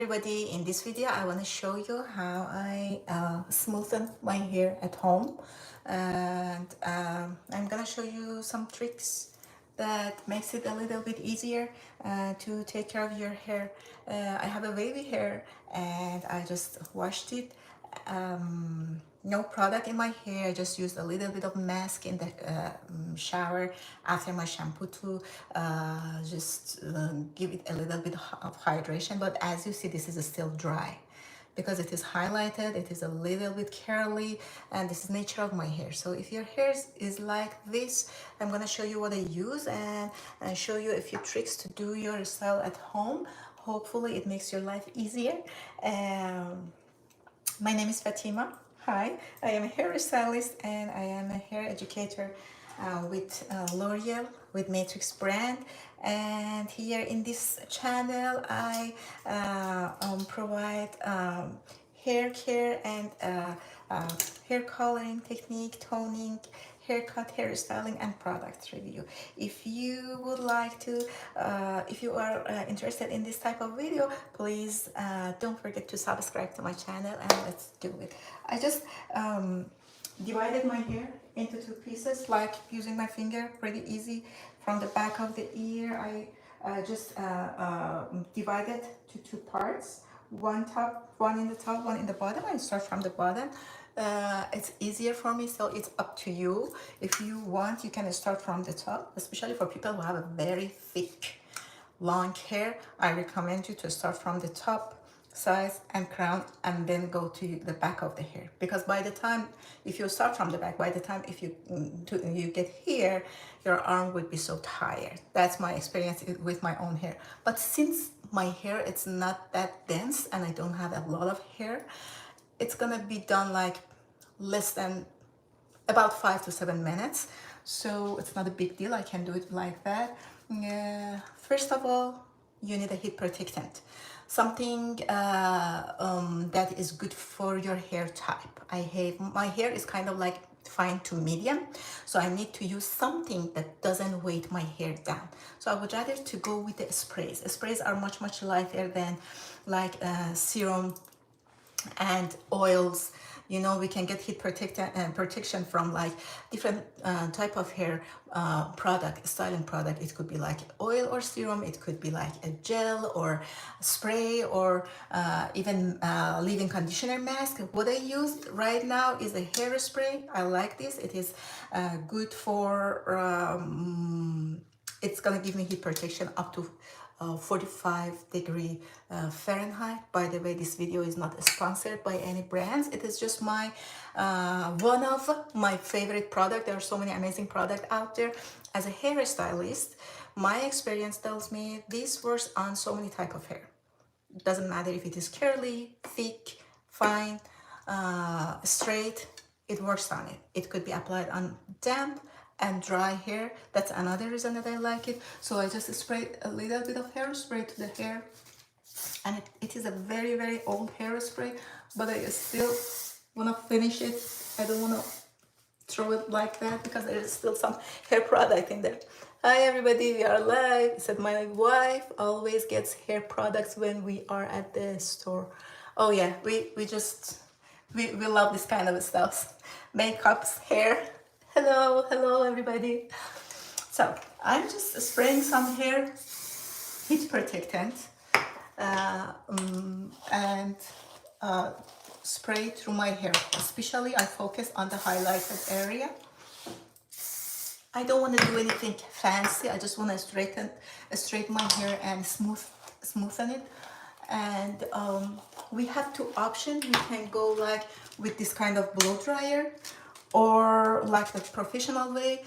Everybody, in this video I want to show you how I smoothen my hair at home, and I'm gonna show you some tricks that makes it a little bit easier to take care of your hair. I have a wavy hair and I just washed it. No product in my hair. I just used a little bit of mask in the shower after my shampoo to give it a little bit of hydration. But as you see, this is still dry because it is highlighted, it is a little bit curly, and this is nature of my hair. So if your hair is like this, I'm gonna show you what I use and show you a few tricks to do your style at home. Hopefully it makes your life easier. My name is Fatima. Hi, I am a hairstylist and I am a hair educator with L'Oreal, with Matrix brand. And here in this channel, I provide hair care and hair coloring technique, toning, haircut, hairstyling, and product review. If you would like to, if you are interested in this type of video, please don't forget to subscribe to my channel and let's do it. I just divided my hair into two pieces, like using my finger, pretty easy. From the back of the ear, I just divided to two parts, one top, one in the top, one in the bottom. I start from the bottom. It's easier for me, so it's up to you. If you want, you can start from the top, especially for people who have a very thick long hair. I recommend you to start from the top size and crown and then go to the back of the hair, because by the time, if you start from the back, by the time if you get here, your arm would be so tired. That's my experience with my own hair. But since my hair, it's not that dense and I don't have a lot of hair, it's gonna be done like less than about 5 to 7 minutes. So it's not a big deal. I can do it like that. First of all, you need a heat protectant, something that is good for your hair type. My hair is kind of like fine to medium, so I need to use something that doesn't weight my hair down. So I would rather to go with the sprays. Sprays are much lighter than like serum and oils. You know, we can get heat protection from like different type of hair product, styling product. It could be like oil or serum, it could be like a gel or spray, or even leave-in conditioner mask. What I use right now is a hairspray. I like this. It is good for it's gonna give me heat protection up to 45 degree Fahrenheit. By the way, this video is not sponsored by any brands. It is just my one of my favorite product. There are so many amazing products out there. As a hairstylist, my experience tells me this works on so many type of hair. It doesn't matter if it is curly, thick, fine, straight, it works on it. It could be applied on damp and dry hair. That's another reason that I like it. So I just sprayed a little bit of hairspray to the hair, and it is a very old hairspray, but I still want to finish it. I don't want to throw it like that because there is still some hair product in there. Hi everybody, we are live. Said my wife always gets hair products when we are at the store. Oh yeah, we love this kind of stuff. Makeups, hair. Hello everybody. So I'm just spraying some hair heat protectant and spray through my hair. Especially I focus on the highlighted area. I don't want to do anything fancy. I just want to straighten my hair and smoothen it. And we have two options. We can go like with this kind of blow dryer, or like the professional way.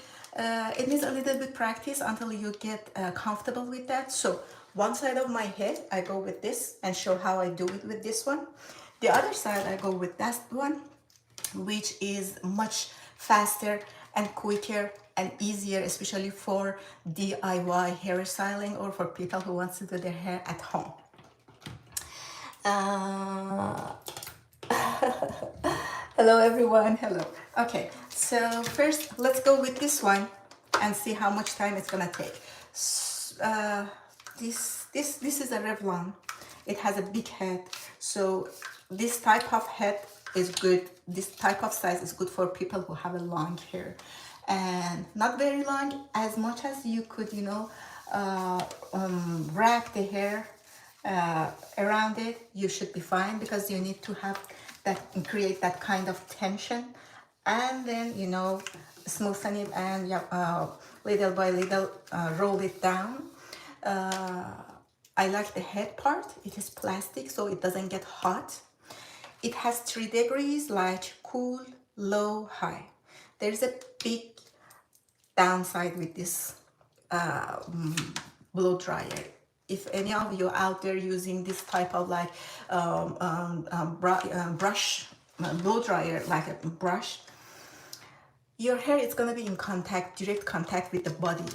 It needs a little bit practice until you get comfortable with that. So one side of my head, I go with this and show how I do it with this one. The other side, I go with that one, which is much faster and quicker and easier, especially for DIY hairstyling or for people who want to do their hair at home. Hello everyone, hello. Okay, so first let's go with this one and see how much time it's gonna take. This is a Revlon it has a big head. So this type of head is good. This type of size is good for people who have a long hair, and not very long, as much as you could, you know, wrap the hair around it, you should be fine, because you need to have that, create that kind of tension, and then, you know, smoothen it, and yeah, little by little roll it down. I like the head part. It is plastic, so it doesn't get hot. It has 3 degrees, light, cool, low, high. There's a big downside with this blow dryer. If any of you out there using this type of like brush, blow dryer, like a brush, your hair is gonna be in contact, direct contact with the body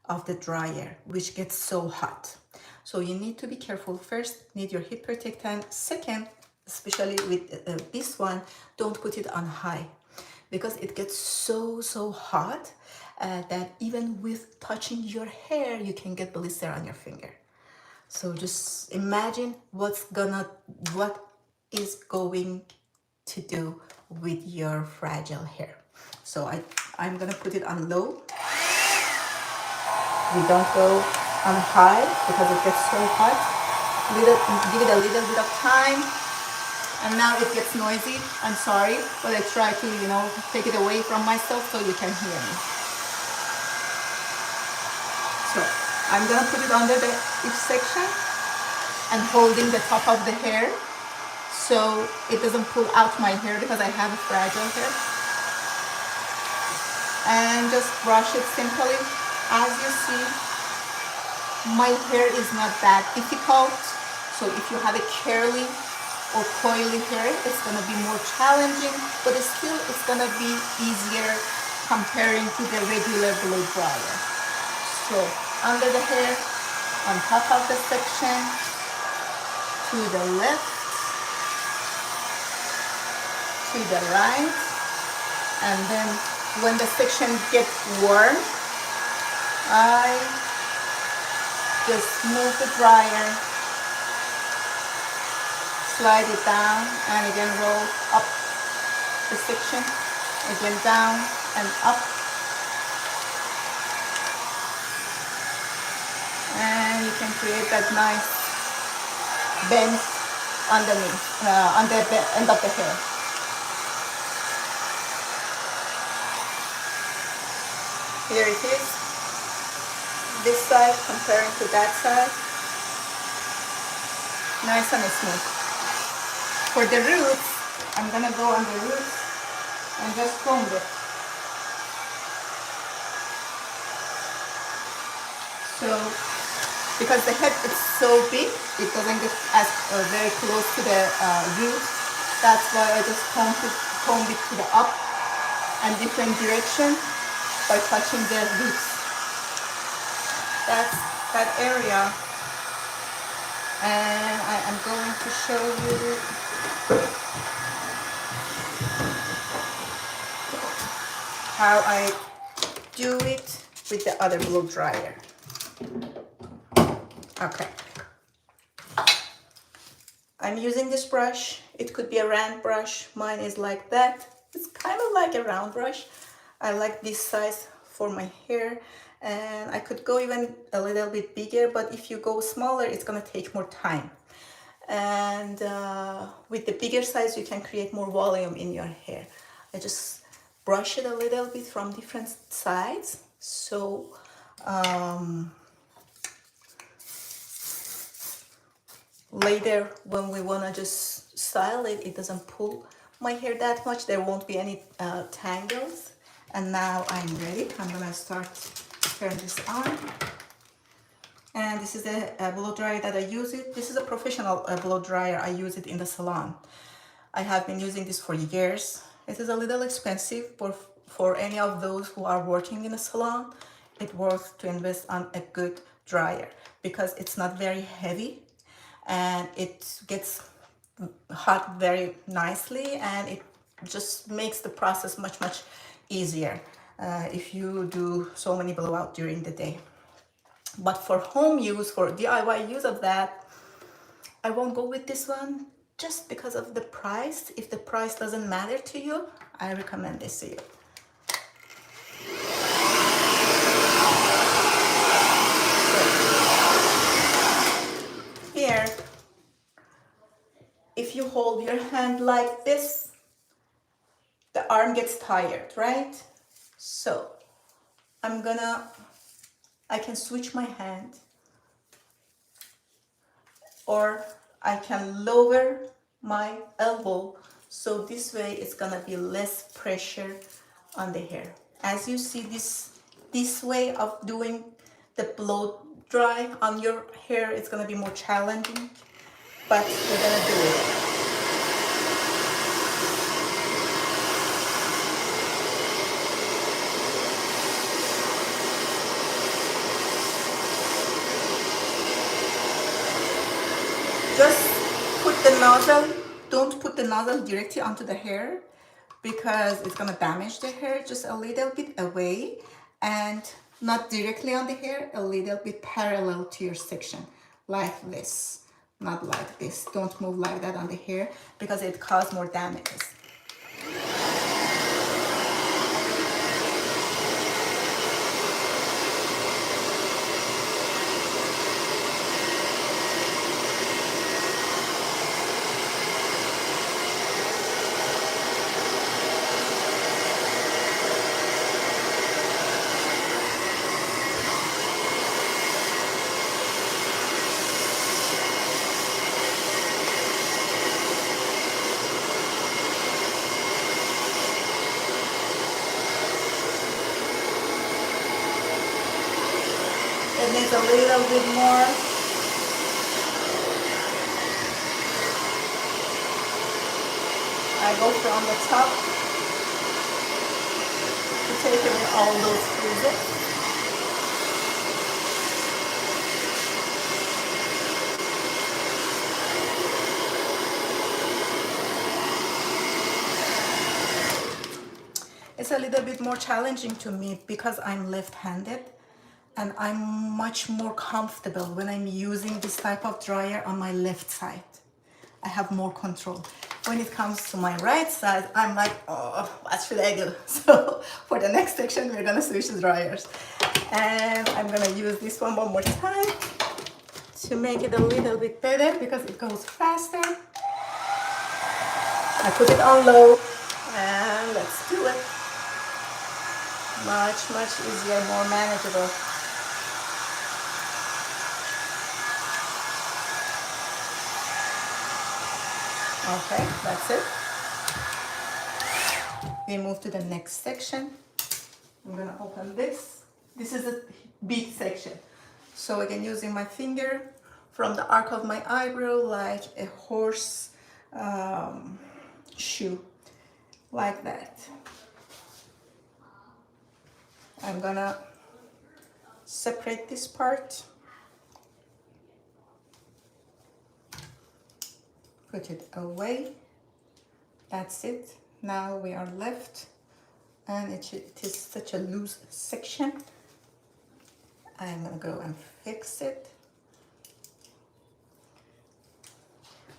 of the dryer, which gets so hot. So you need to be careful. First, need your heat protectant. Second, especially with this one, don't put it on high, because it gets so hot that even with touching your hair, you can get blister on your finger. So just imagine what is going to do with your fragile hair. So I'm gonna put it on low. We don't go on high because it gets so hot. Give it a little bit of time. And now it gets noisy. I'm sorry, but I try to, you know, take it away from myself so you can hear me. So I'm gonna put it under each section and holding the top of the hair so it doesn't pull out my hair, because I have a fragile hair. And just brush it simply. As you see, my hair is not that difficult. So if you have a curly or coily hair, it's gonna be more challenging, but it's gonna be easier comparing to the regular blow dryer. So under the hair, on top of the section, to the left, to the right, and then when the section gets warm, I just move the dryer, slide it down, and again roll up the section, again down and up, and you can create that nice bend underneath, on the end of the hair. Here it is, this side comparing to that side, nice and smooth. For the roots, I'm gonna go on the roots and just comb it. So, because the head is so big, it doesn't get as very close to the roots. That's why I just comb it to the up and different direction by touching the roots. That's that area, and I am going to show you how I do it with the other blow dryer. Okay, I'm using this brush. It could be a round brush. Mine is like that. It's kind of like a round brush. I like this size for my hair, and I could go even a little bit bigger, but if you go smaller, it's gonna take more time. And with the bigger size, you can create more volume in your hair. I just brush it a little bit from different sides, so later when we wanna just style it, it doesn't pull my hair that much. There won't be any tangles. And now I'm ready. I'm gonna start turn this on. And this is a blow dryer that I use it. This is a professional blow dryer. I use it in the salon. I have been using this for years. It is a little expensive, but for any of those who are working in a salon, it's worth to invest on a good dryer, because it's not very heavy and it gets hot very nicely, and it just makes the process much easier if you do so many blowout during the day. But for home use, for DIY use of that, I won't go with this one just because of the price. If the price doesn't matter to you, I recommend this to you. Here, if you hold your hand like this, the arm gets tired, right? So I can switch my hand, or I can lower my elbow, so this way it's gonna be less pressure on the hair. As you see, this way of doing the blow dry on your hair is gonna be more challenging, but we're gonna do it. Just put the nozzle, don't put the nozzle directly onto the hair because it's gonna damage the hair. Just a little bit away, and not directly on the hair, a little bit parallel to your section, like this, not like this. Don't move like that on the hair because it causes more damages. It needs a little bit more. I go from the top to take away all those frizzes. It's a little bit more challenging to me because I'm left-handed, and I'm much more comfortable when I'm using this type of dryer on my left side. I have more control. When it comes to my right side, I'm like, oh, what should I do? So for the next section, we're gonna switch the dryers. And I'm gonna use this one more time to make it a little bit better because it goes faster. I put it on low, and let's do it. Much, much easier, more manageable. Okay, that's it. We move to the next section. I'm gonna open this. This is a big section. So again, using my finger from the arc of my eyebrow like a horse shoe, like that. I'm gonna separate this part. Put it away. That's it. Now we are left, and it is such a loose section. I'm gonna go and fix it.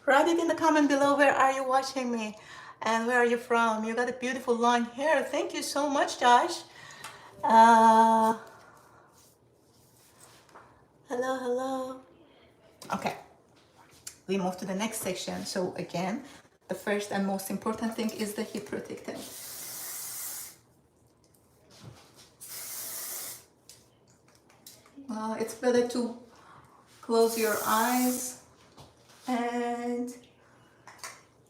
Write it in the comment below, where are you watching me and where are you from? You got a beautiful long hair. Thank you so much, Josh. Hello, hello. Okay, we move to the next section. So again, the first and most important thing is the heat protectant. It's better to close your eyes, and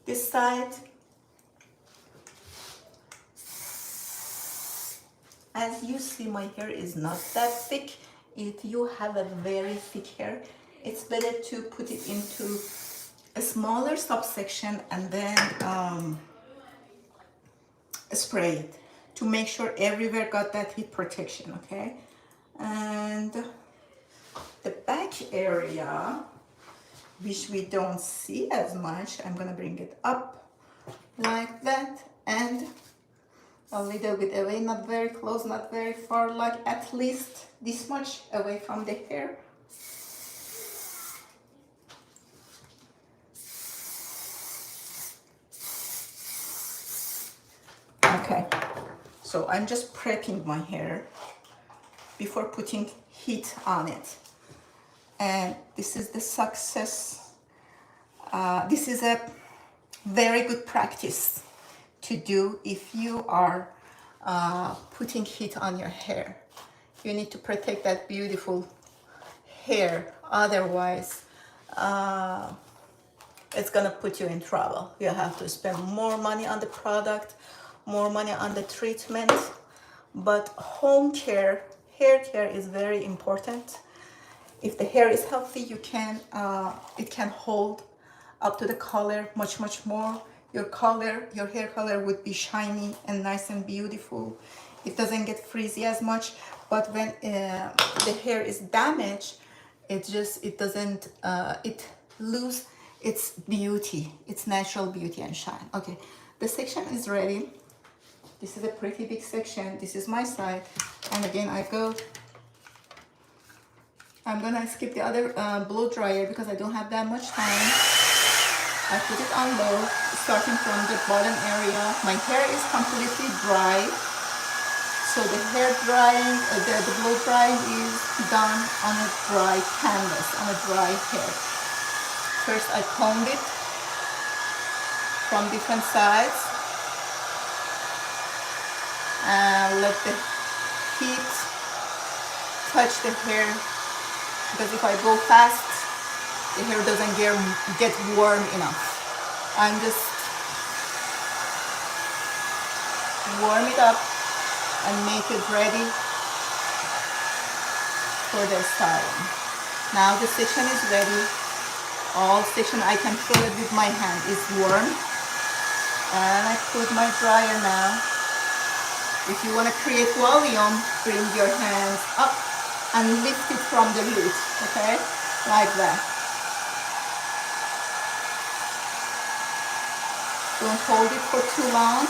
this side, as you see, my hair is not that thick. If you have a very thick hair, it's better to put it into a smaller subsection and then spray it to make sure everywhere got that heat protection, okay? And the back area, which we don't see as much, I'm gonna bring it up like that and a little bit away, not very close, not very far, like at least this much away from the hair. Okay, so I'm just prepping my hair before putting heat on it. And this is the success. This is a very good practice to do if you are putting heat on your hair. You need to protect that beautiful hair, otherwise it's gonna put you in trouble. You have to spend more money on the product, more money on the treatment. But home care, hair care is very important. If the hair is healthy, you can it can hold up to the color much more. Your hair color would be shiny and nice and beautiful. It doesn't get frizzy as much. But when the hair is damaged, it doesn't it lose its beauty, its natural beauty and shine. Okay, the section is ready. This is a pretty big section. This is my side, and again I'm gonna skip the other blow dryer because I don't have that much time. I put it on low, starting from the bottom area. My hair is completely dry, so the hair drying, the blow drying is done on a dry canvas, on a dry hair. First, I combed it from different sides and let the heat touch the hair, because if I go fast, the hair doesn't get warm enough. I'm just warm it up and make it ready for the styling. Now the section is ready. All section I can feel it with my hand is warm, and I put my dryer now. If you want to create volume, bring your hands up and lift it from the root, okay, like that. Don't hold it for too long.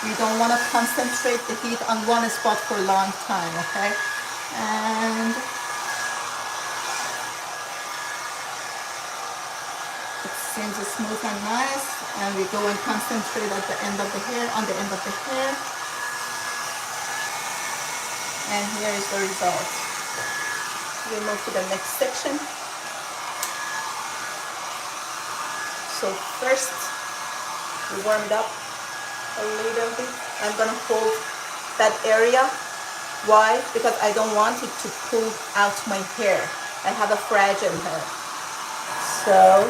You don't want to concentrate the heat on one spot for a long time, okay? And it seems smooth and nice, and we go and concentrate at the end of the hair, on the end of the hair. And here is the result. We move to the next section. So first, we warm it up a little bit. I'm gonna hold that area. Why? Because I don't want it to pull out my hair. I have a fragile hair. So,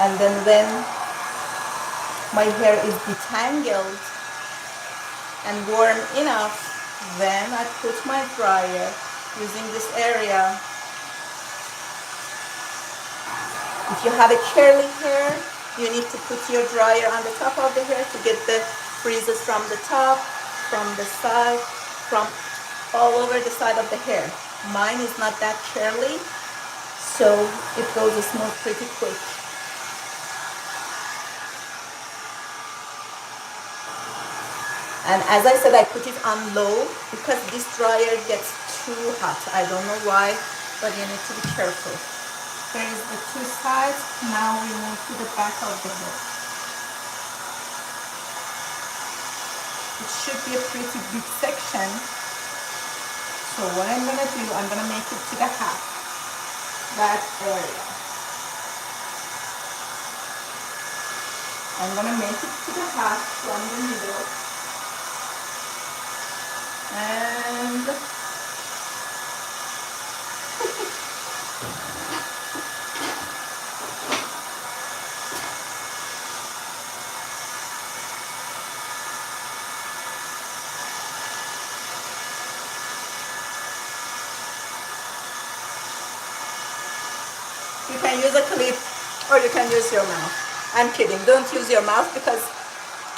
and then when my hair is detangled and warm enough, then I put my dryer using this area. If you have a curly hair, you need to put your dryer on the top of the hair to get the freezes from the top, from the side, from all over the side of the hair. Mine is not that curly, so it goes smooth pretty quick. And as I said, I put it on low because this dryer gets too hot. I don't know why, but you need to be careful. There is the two sides. Now we move to the back of the hair. It should be a pretty big section. So what I'm gonna do, I'm gonna make it to the half, that area. I'm gonna make it to the half from the middle. And you can use a clip or you can use your mouth. I'm kidding, don't use your mouth because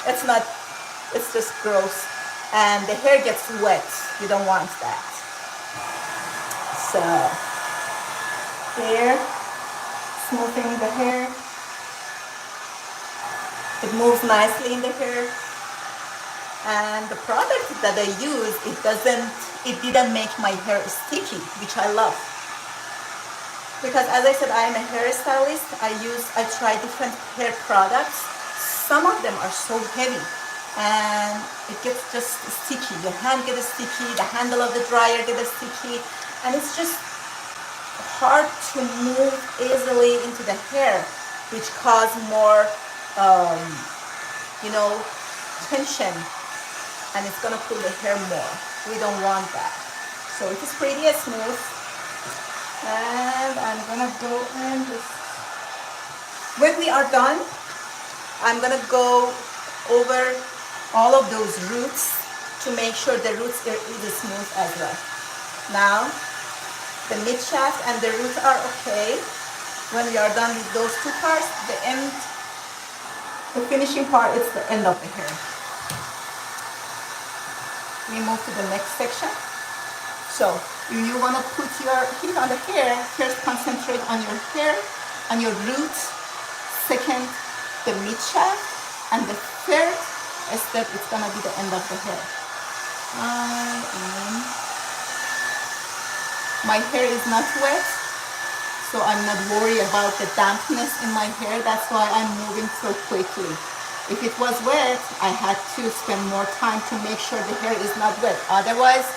it's just gross. And the hair gets wet. You don't want that. So here, smoothing the hair. It moves nicely in the hair. And the product that I use, it didn't make my hair sticky, which I love. Because as I said, I am a hairstylist. I try different hair products. Some of them are so heavy. and it gets just sticky. Your hand gets sticky, the handle of the dryer gets sticky, and it's just hard to move easily into the hair, which cause more, um, you know, tension, and it's gonna pull the hair more. We don't want that. So it is pretty smooth, and I'm gonna go and just, when we are done, I'm gonna go over all of those roots to make sure the roots are smooth as well. Now, the mid shaft and the roots are okay. When we are done with those two parts, the end, the finishing part is the end of the hair. We move to the next section. So, if you want to put your heat on the hair, first concentrate on your hair, on your roots. Second, the mid shaft, and the third step is gonna be the end of the hair. My hair is not wet, so I'm not worried about the dampness in my hair. That's why I'm moving so quickly. If it was wet, I had to spend more time to make sure the hair is not wet. Otherwise,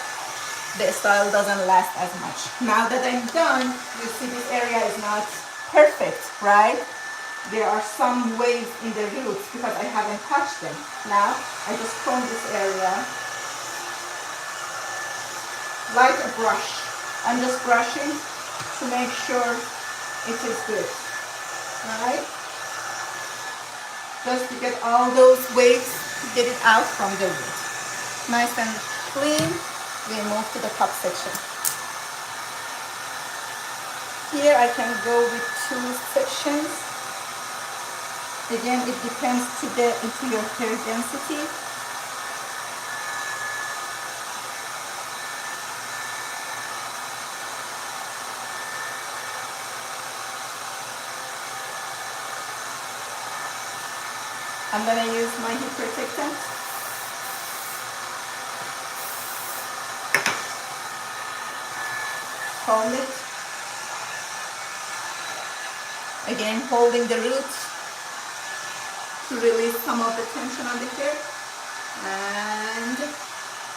the style doesn't last as much. Now that I'm done, you see this area is not perfect, right? There are some waves in the roots because I haven't touched them. Now, I just comb this area like a brush. I'm just brushing to make sure it is good, right? Just to get all those waves, to get it out from the root. Nice and clean, we move to the top section. Here I can go with 2 sections. Again, it depends into your hair density. I'm gonna use my heat protectant. Hold it. Again, holding the roots to release some of the tension on the hair. And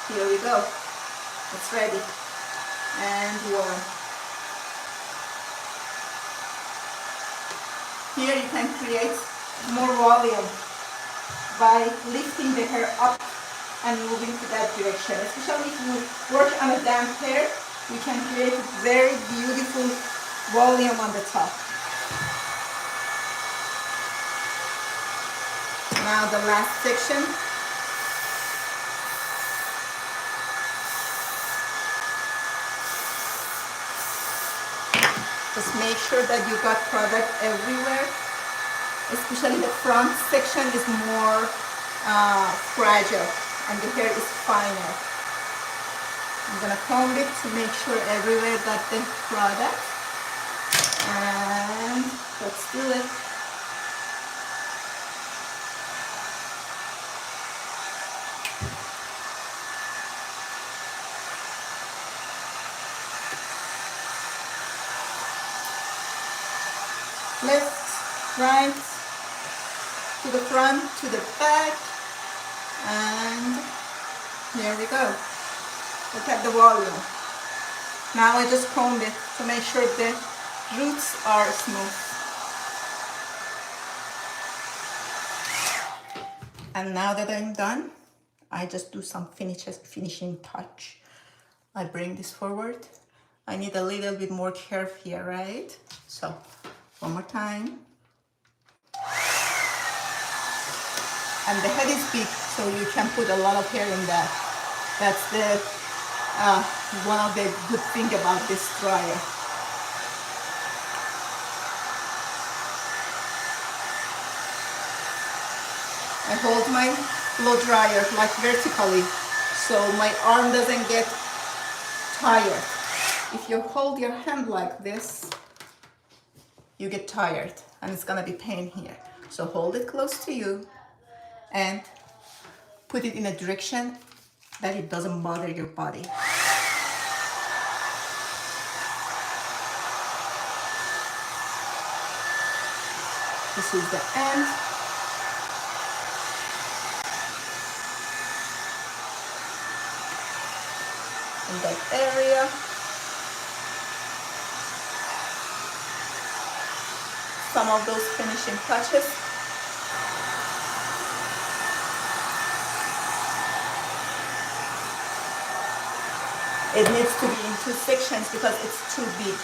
here we go. It's ready and warm. Here you can create more volume by lifting the hair up and moving to that direction. Especially if you work on a damp hair, you can create a very beautiful volume on the top. Now the last section. Just make sure that you got product everywhere. Especially the front section is more fragile and the hair is finer. I'm gonna comb it to make sure everywhere got the product. And let's do it. Left, right, to the front, to the back, and here we go. Look at the volume. Now I just comb it to make sure the roots are smooth. And now that I'm done, I just do some finishing touch. I bring this forward. I need a little bit more curve here, right? So, one more time. And the head is big, so you can put a lot of hair in that. That's the one of the good thing about this dryer. I hold my blow dryer like vertically, so my arm doesn't get tired. If you hold your hand like this, you get tired and it's gonna be pain here. So hold it close to you and put it in a direction that it doesn't bother your body. This is the end. area. Some of those finishing touches. It needs to be in 2 sections because it's too big.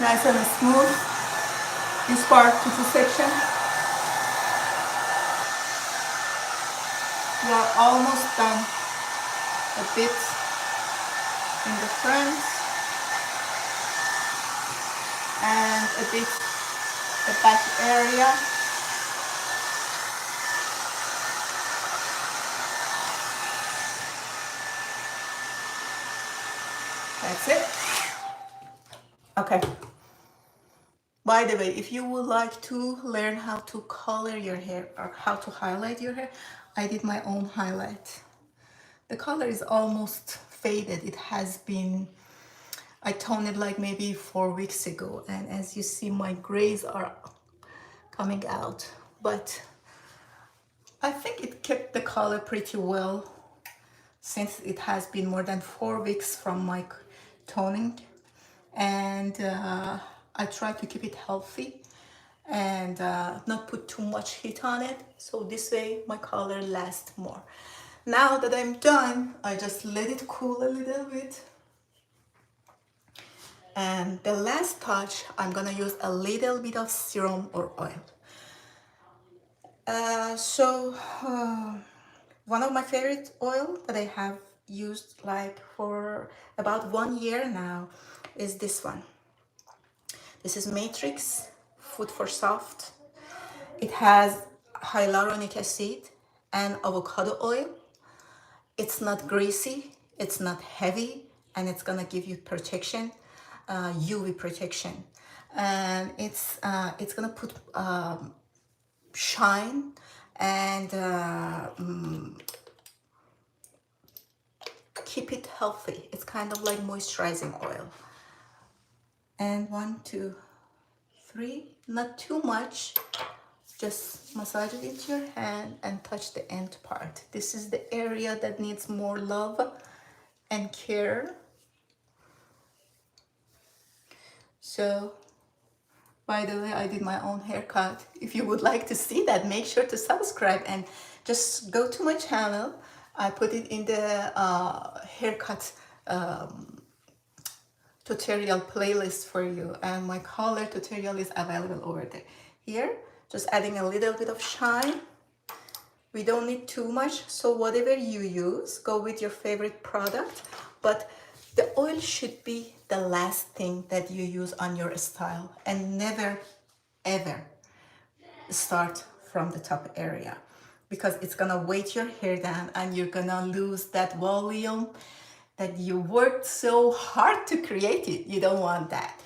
Nice and smooth. This part to 2 sections. We are almost done. A bit in the front and a bit the back area. That's it. Okay. By the way, if you would like to learn how to color your hair or how to highlight your hair, I did my own highlight. The color is almost faded. It has been, I toned it like maybe 4 weeks ago, and as you see, my grays are coming out, but I think it kept the color pretty well since it has been more than 4 weeks from my toning, and I try to keep it healthy and not put too much heat on it, so this way my color lasts more. Now that I'm done, I just let it cool a little bit. And the last touch, I'm gonna use a little bit of serum or oil. One of my favorite oil that I have used like for about 1 year now is this one. This is Matrix Food for Soft. It has hyaluronic acid and avocado oil. It's not greasy, it's not heavy, and it's gonna give you protection, UV protection. And it's gonna put shine and keep it healthy. It's kind of like moisturizing oil. And 1, 2, 3, not too much. Just massage it into your hand and touch the end part. This is the area that needs more love and care. So, by the way, I did my own haircut. If you would like to see that, make sure to subscribe and just go to my channel. I put it in the haircut tutorial playlist for you, and my color tutorial is available over there. Here, just adding a little bit of shine. We don't need too much, so whatever you use, go with your favorite product, but the oil should be the last thing that you use on your style, and never ever start from the top area, because it's gonna weight your hair down and you're gonna lose that volume that you worked so hard to create it. You don't want that.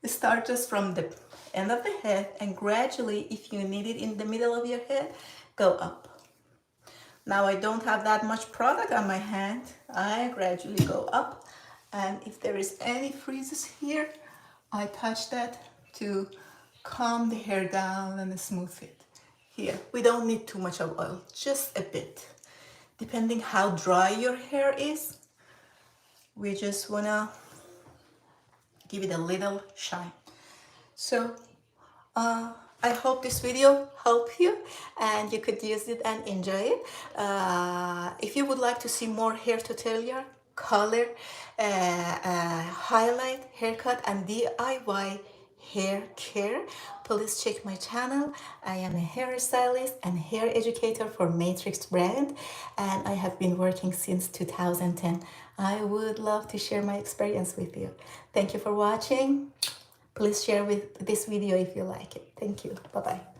Start just from the end of the head, and gradually, if you need it in the middle of your head, go up. Now I don't have that much product on my hand. I gradually go up, and if there is any freezes here, I touch that to calm the hair down and smooth it. Here, we don't need too much of oil, just a bit. Depending how dry your hair is, we just wanna give it a little shine. So I hope this video helped you and you could use it and enjoy it. If you would like to see more hair tutorial, color, highlight, haircut, and DIY hair care, please check my channel. I am a hairstylist and hair educator for Matrix brand, and I have been working since 2010. I would love to share my experience with you. Thank you for watching. Please share with this video if you like it. Thank you. Bye-bye.